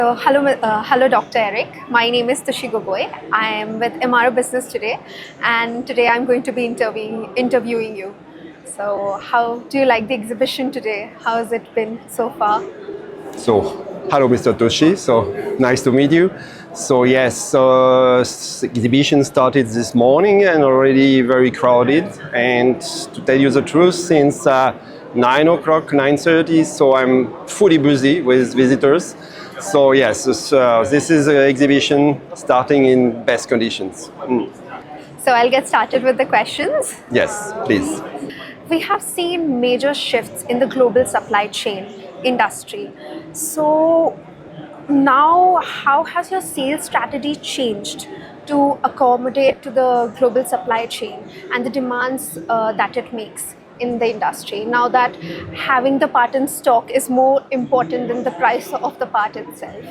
Hello, Dr. Eric. My name is Tushi Gogoi. I am with MRO Business Today, and today I'm going to be interviewing you. So, how do you like the exhibition today? How has it been so far? So, hello, Mr. Toshi. So, nice to meet you. So, yes, exhibition started this morning and already very crowded. And to tell you the truth, since 9 o'clock, 9:30, so I'm fully busy with visitors. So, yes, this is an exhibition starting in best conditions. So, I'll get started with the questions. Yes, please. We have seen major shifts in the global supply chain industry. So, now how has your sales strategy changed to accommodate to the global supply chain and the demands that it makes in the industry, now that having the part in stock is more important than the price of the part itself?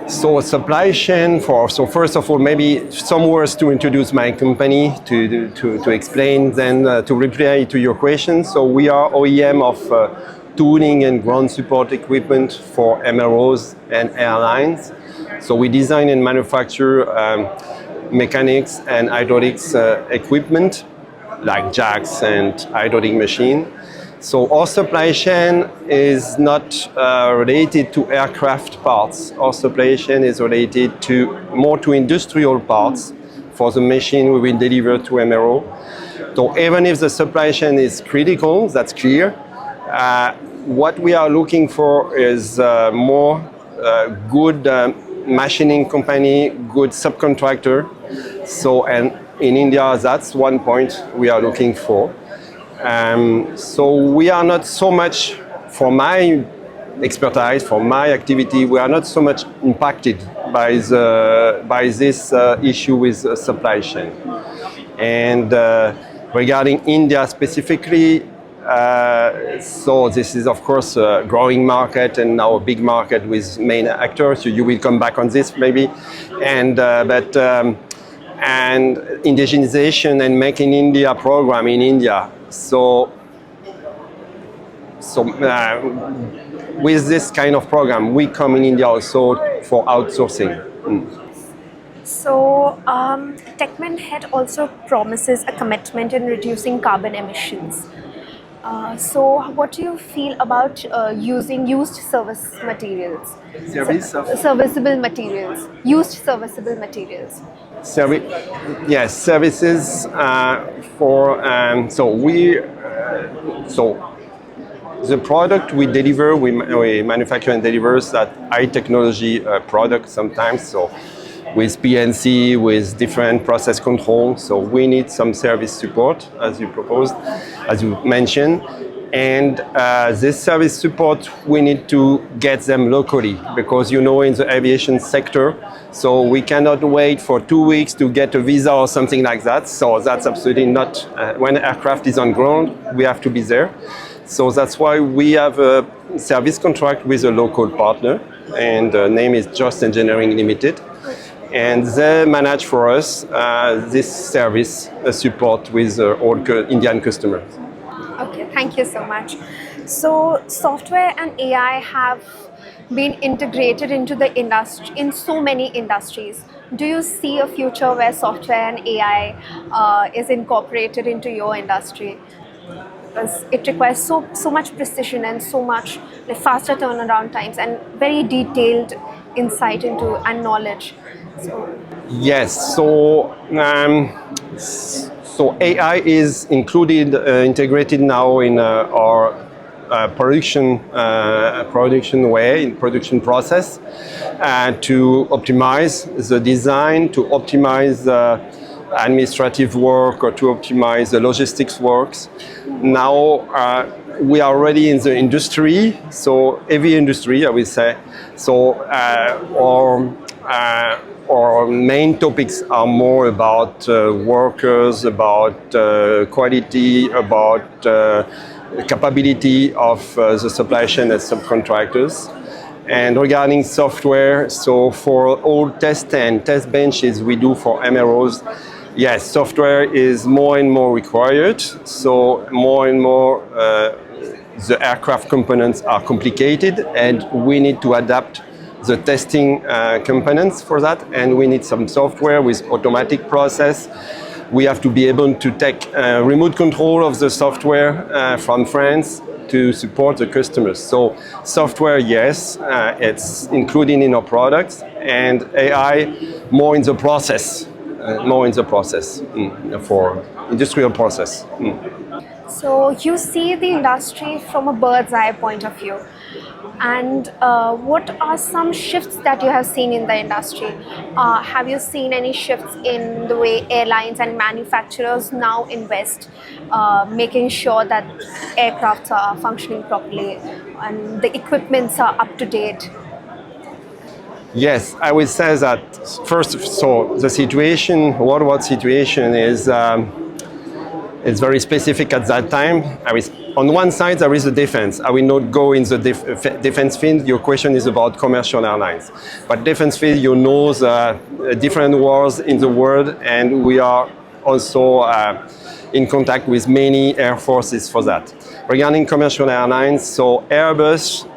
So supply chain so first of all, maybe some words to introduce my company to explain, then to reply to your question. So we are OEM of tooling and ground support equipment for MROs and airlines. So we design and manufacture mechanics and hydraulics equipment like jacks and hydraulic machine. So our supply chain is not related to aircraft parts. Our supply chain is related more to industrial parts for the machine we will deliver to MRO. So even if the supply chain is critical, that's clear. What we are looking for is more good machining company, good subcontractor. So, and in India, that's one point we are looking for. So we are not so much, for my expertise, for my activity, we are not so much impacted by this issue with supply chain. And regarding India specifically, so this is of course a growing market and now a big market with main actors. So you will come back on this maybe, and indigenization and Make in India program in India. So with this kind of program, we come in India also for outsourcing. So Techman-Head also promises a commitment in reducing carbon emissions. So what do you feel about using used service materials? Serviceable materials. Used serviceable materials. Yes, services for the product we deliver, we manufacture and deliver that high technology product sometimes. So with PNC, with different process control. So we need some service support, as you proposed, as you mentioned. And this service support, we need to get them locally because, in the aviation sector, so we cannot wait for 2 weeks to get a visa or something like that. So that's absolutely not, when aircraft is on ground, we have to be there. So that's why we have a service contract with a local partner, and the name is Just Engineering Limited. And they manage for us this service support with all Indian customers. Okay, thank you so much. So software and AI have been integrated into the industry in so many industries. Do you see a future where software and AI is incorporated into your industry? Because it requires so much precision and so much faster turnaround times and very detailed insight into and knowledge. Yes, so AI is integrated now in our production way, in production process, to optimize the design, to optimize the administrative work, or to optimize the logistics works. Now we are already in the industry, so heavy industry, I will say. So our main topics are more about workers, about quality, about capability of the supply chain and subcontractors. And regarding software, so for all test and test benches we do for MROs, yes, software is more and more required. So more and more the aircraft components are complicated, and we need to adapt the testing components for that, and we need some software with automatic process. We have to be able to take remote control of the software from France to support the customers. So software, yes, it's included in our products, and AI more in the process, for industrial process. So you see the industry from a bird's eye point of view. And what are some shifts that you have seen in the industry? Have you seen any shifts in the way airlines and manufacturers now invest, making sure that aircrafts are functioning properly and the equipments are up to date? Yes, I would say that first, so the situation, worldwide situation is it's very specific at that time. On one side, there is the defense. I will not go in the defense field. Your question is about commercial airlines. But defense field, you know the different wars in the world, and we are also in contact with many air forces for that. Regarding commercial airlines, so Airbus,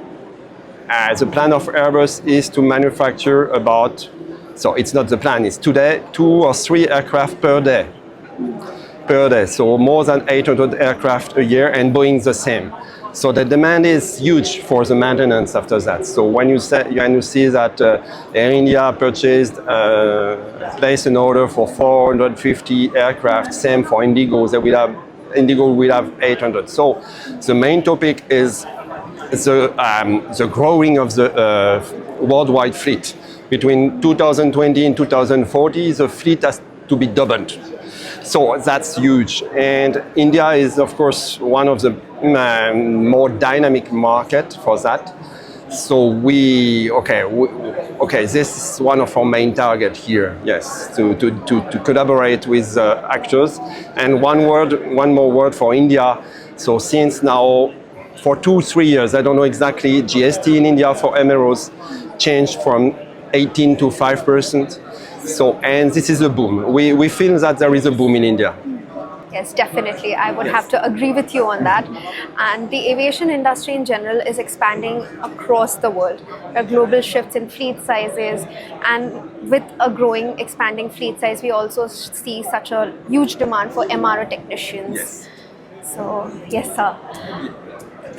the plan of Airbus is to manufacture about, so it's not the plan, it's today 2 or 3 aircraft per day. So more than 800 aircraft a year, and Boeing the same. So the demand is huge for the maintenance after that. So when you see that Air India placed an order for 450 aircraft, same for Indigo, Indigo will have 800. So the main topic is the growing of the worldwide fleet. Between 2020 and 2040, the fleet has to be doubled. So that's huge. And India is, of course, one of the more dynamic market for that. So this is one of our main target here, yes, to collaborate with actors. And one more word for India. So since now, for 2-3 years, I don't know exactly, GST in India for MROs changed from 18 to 5%. So, and this is a boom. We feel that there is a boom in India. Yes, definitely. I would have to agree with you on that. And the aviation industry in general is expanding across the world. There are global shifts in fleet sizes, and with a growing, expanding fleet size, we also see such a huge demand for MRO technicians. Yes. So, yes, sir.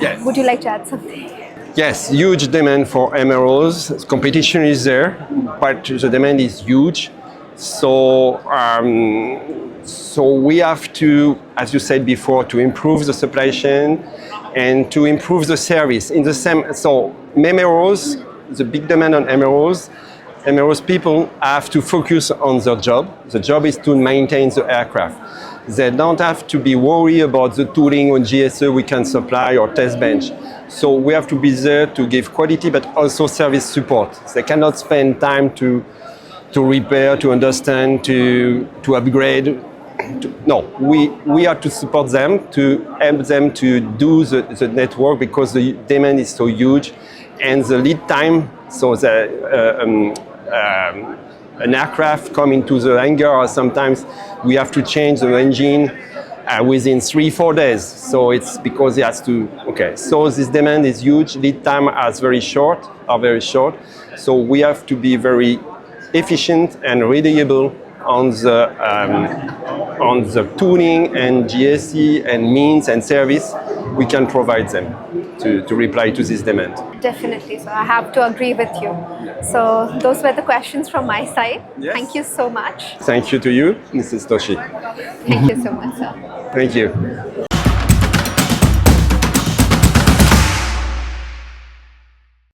Yes. Would you like to add something? Yes, huge demand for MROs. Competition is there, but the demand is huge. So we have to, as you said before, to improve the supply chain and to improve the service. So MROs, the big demand on MROs people have to focus on their job. The job is to maintain the aircraft. They don't have to be worried about the tooling on GSE we can supply or test bench. So we have to be there to give quality, but also service support. They cannot spend time to repair, to understand, to upgrade. We are to support them, to help them to do the network, because the demand is so huge, and the lead time. So an aircraft coming to the hangar, some,times we have to change the engine within 3-4 days. So it's because it has to. So this demand is huge. Lead time are very short. So we have to be very efficient and reliable on the tuning and GSE and means and service we can provide them to reply to this demand. Definitely, so I have to agree with you. So those were the questions from my side. Yes. Thank you so much. Thank you to you, Mrs. Toshi. Thank you so much, sir. Thank you.